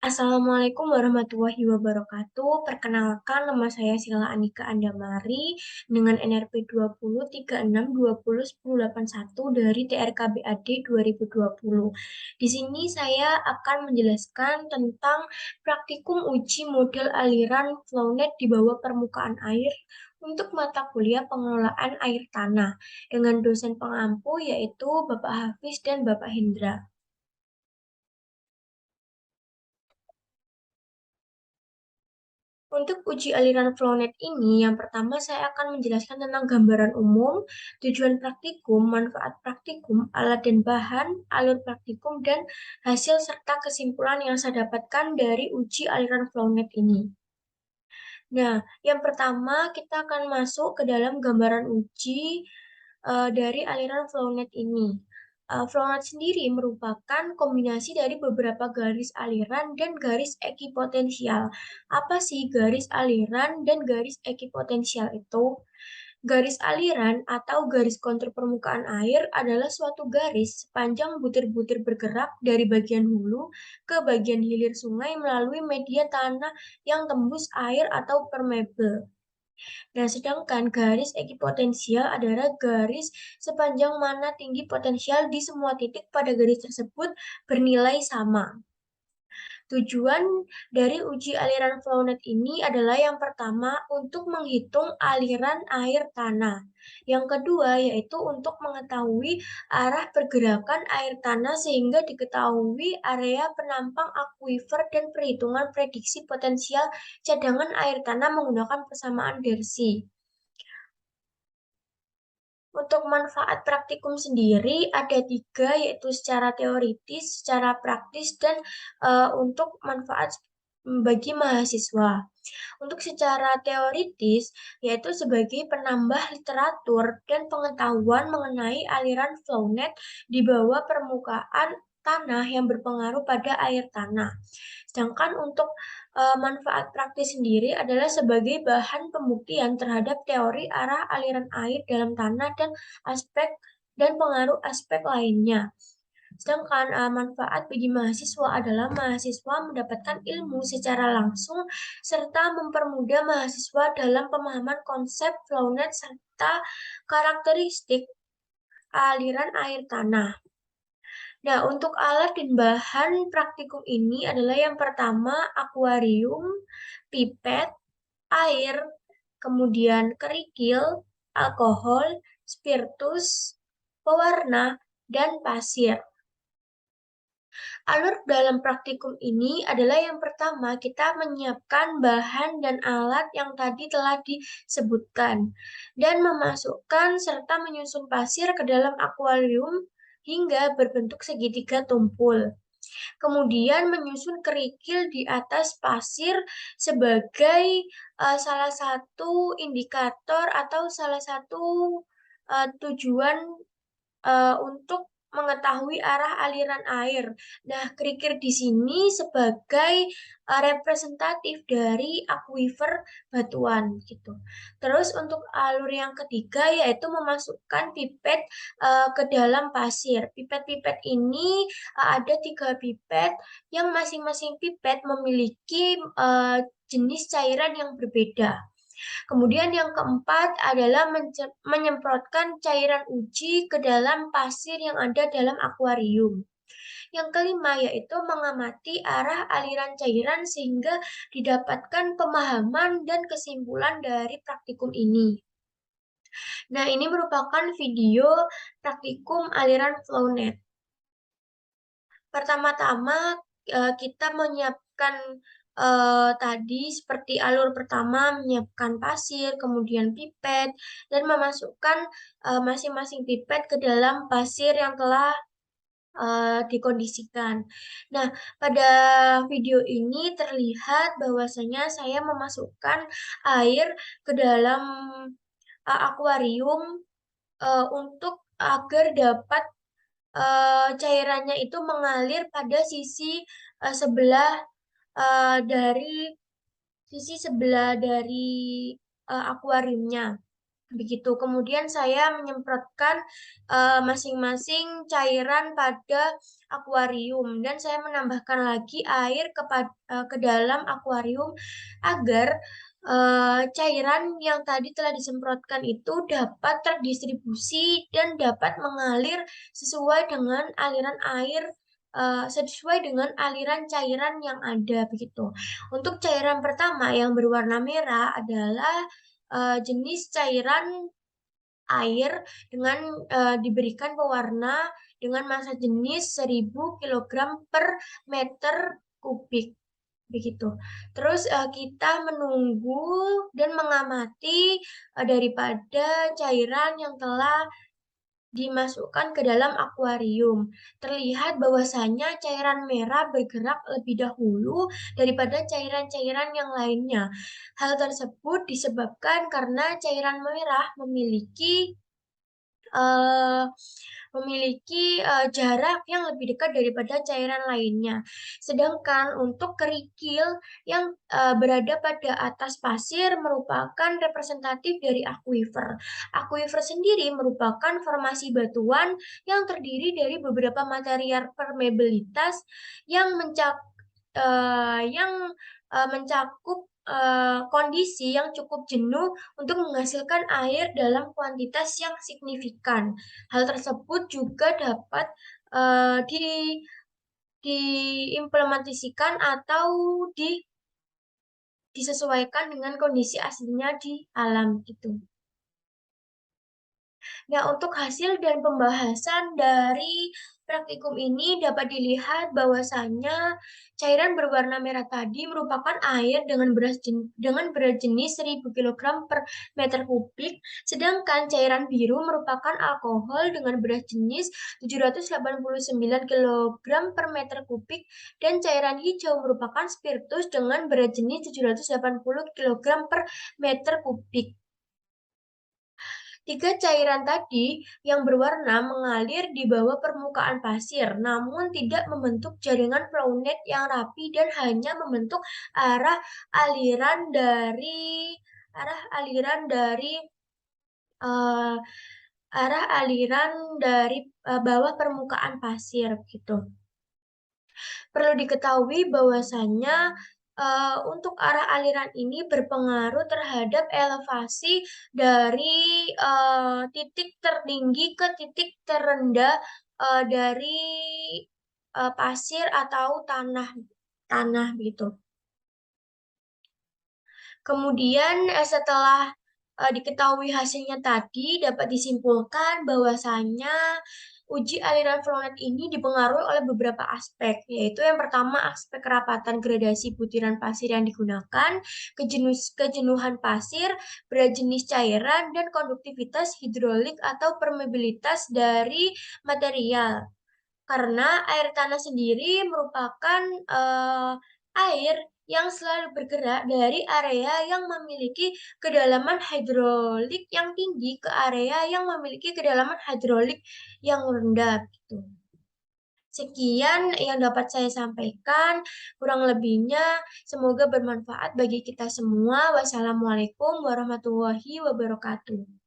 Assalamualaikum warahmatullahi wabarakatuh. Perkenalkan, nama saya Sila Anika Andamari dengan NRP 2036201081 dari TRKBAD 2020. Di sini saya akan menjelaskan tentang praktikum uji model aliran flownet di bawah permukaan air untuk mata kuliah pengelolaan air tanah dengan dosen pengampu yaitu Bapak Hafiz dan Bapak Hendra. Untuk uji aliran flownet ini, yang pertama saya akan menjelaskan tentang gambaran umum, tujuan praktikum, manfaat praktikum, alat dan bahan, alur praktikum, dan hasil serta kesimpulan yang saya dapatkan dari uji aliran flownet ini. Nah, yang pertama kita akan masuk ke dalam gambaran uji dari aliran flownet ini. Flownet sendiri merupakan kombinasi dari beberapa garis aliran dan garis ekipotensial. Apa sih garis aliran dan garis ekipotensial itu? Garis aliran atau garis kontur permukaan air adalah suatu garis sepanjang butir-butir bergerak dari bagian hulu ke bagian hilir sungai melalui media tanah yang tembus air atau permeable. Nah, sedangkan garis ekipotensial adalah garis sepanjang mana tinggi potensial di semua titik pada garis tersebut bernilai sama. Tujuan dari uji aliran flownet ini adalah yang pertama untuk menghitung aliran air tanah. Yang kedua yaitu untuk mengetahui arah pergerakan air tanah sehingga diketahui area penampang akuifer dan perhitungan prediksi potensial cadangan air tanah menggunakan persamaan Darcy. Untuk manfaat praktikum sendiri ada tiga, yaitu secara teoritis, secara praktis, dan untuk manfaat bagi mahasiswa. Untuk secara teoritis, yaitu sebagai penambah literatur dan pengetahuan mengenai aliran flownet di bawah permukaan tanah yang berpengaruh pada air tanah. Sedangkan untuk manfaat praktis sendiri adalah sebagai bahan pembuktian terhadap teori arah aliran air dalam tanah dan aspek dan pengaruh aspek lainnya. Sedangkan manfaat bagi mahasiswa adalah mahasiswa mendapatkan ilmu secara langsung serta mempermudah mahasiswa dalam pemahaman konsep flownet serta karakteristik aliran air tanah. Nah, untuk alat dan bahan praktikum ini adalah yang pertama akuarium, pipet, air, kemudian kerikil, alkohol, spiritus, pewarna, dan pasir. Alur dalam praktikum ini adalah yang pertama kita menyiapkan bahan dan alat yang tadi telah disebutkan dan memasukkan serta menyusun pasir ke dalam akuarium hingga berbentuk segitiga tumpul. Kemudian menyusun kerikil di atas pasir sebagai salah satu indikator atau salah satu tujuan untuk mengetahui arah aliran air. Nah, kerikil di sini sebagai representatif dari akuifer batuan gitu. Terus untuk alur yang ketiga yaitu memasukkan pipet ke dalam pasir. Pipet-pipet ini ada 3 pipet yang masing-masing pipet memiliki jenis cairan yang berbeda. Kemudian yang keempat adalah menyemprotkan cairan uji ke dalam pasir yang ada dalam akuarium. Yang kelima yaitu mengamati arah aliran cairan sehingga didapatkan pemahaman dan kesimpulan dari praktikum ini. Nah, ini merupakan video praktikum aliran flownet. Pertama-tama kita menyiapkan tadi seperti alur pertama menyiapkan pasir, kemudian pipet, dan memasukkan masing-masing pipet ke dalam pasir yang telah dikondisikan. Nah, pada video ini terlihat bahwasanya saya memasukkan air ke dalam akuarium untuk agar dapat cairannya itu mengalir pada sebelah dari sisi sebelah dari akuariumnya. Begitu. Kemudian saya menyemprotkan masing-masing cairan pada akuarium dan saya menambahkan lagi air ke dalam akuarium agar cairan yang tadi telah disemprotkan itu dapat terdistribusi dan dapat mengalir sesuai dengan aliran air sesuai dengan aliran cairan yang ada begitu. Untuk cairan pertama yang berwarna merah adalah jenis cairan air dengan diberikan pewarna dengan massa jenis 1000 kilogram per meter kubik begitu. Terus kita menunggu dan mengamati daripada cairan yang telah dimasukkan ke dalam akuarium. Terlihat bahwasanya cairan merah bergerak lebih dahulu daripada cairan-cairan yang lainnya. Hal tersebut disebabkan karena cairan merah eh, memiliki jarak yang lebih dekat daripada cairan lainnya. Sedangkan untuk kerikil yang berada pada atas pasir merupakan representatif dari akuifer. Akuifer sendiri merupakan formasi batuan yang terdiri dari beberapa material permeabilitas yang mencakup kondisi yang cukup jenuh untuk menghasilkan air dalam kuantitas yang signifikan. Hal tersebut juga dapat diimplementasikan atau disesuaikan dengan kondisi aslinya di alam gitu. Nah, untuk hasil dan pembahasan dari praktikum ini dapat dilihat bahwasannya cairan berwarna merah tadi merupakan air dengan berat jenis 1000 kilogram per meter kubik, sedangkan cairan biru merupakan alkohol dengan berat jenis 789 kilogram per meter kubik, dan cairan hijau merupakan spiritus dengan berat jenis 780 kilogram per meter kubik. Tiga cairan tadi yang berwarna mengalir di bawah permukaan pasir, namun tidak membentuk jaringan flownet yang rapi dan hanya membentuk arah aliran dari arah aliran dari eh, arah aliran dari bawah permukaan pasir gitu. Perlu diketahui bahwasannya untuk arah aliran ini berpengaruh terhadap elevasi dari titik tertinggi ke titik terendah dari pasir atau tanah tanah gitu. Kemudian setelah diketahui hasilnya tadi, dapat disimpulkan bahwasanya uji aliran flownet ini dipengaruhi oleh beberapa aspek, yaitu yang pertama aspek kerapatan gradasi butiran pasir yang digunakan, kejenuhan pasir, berat jenis cairan, dan konduktivitas hidrolik atau permeabilitas dari material. Karena air tanah sendiri merupakan air yang selalu bergerak dari area yang memiliki kedalaman hidrolik yang tinggi ke area yang memiliki kedalaman hidrolik yang rendah gitu. Sekian yang dapat saya sampaikan, kurang lebihnya semoga bermanfaat bagi kita semua. Wassalamualaikum warahmatullahi wabarakatuh.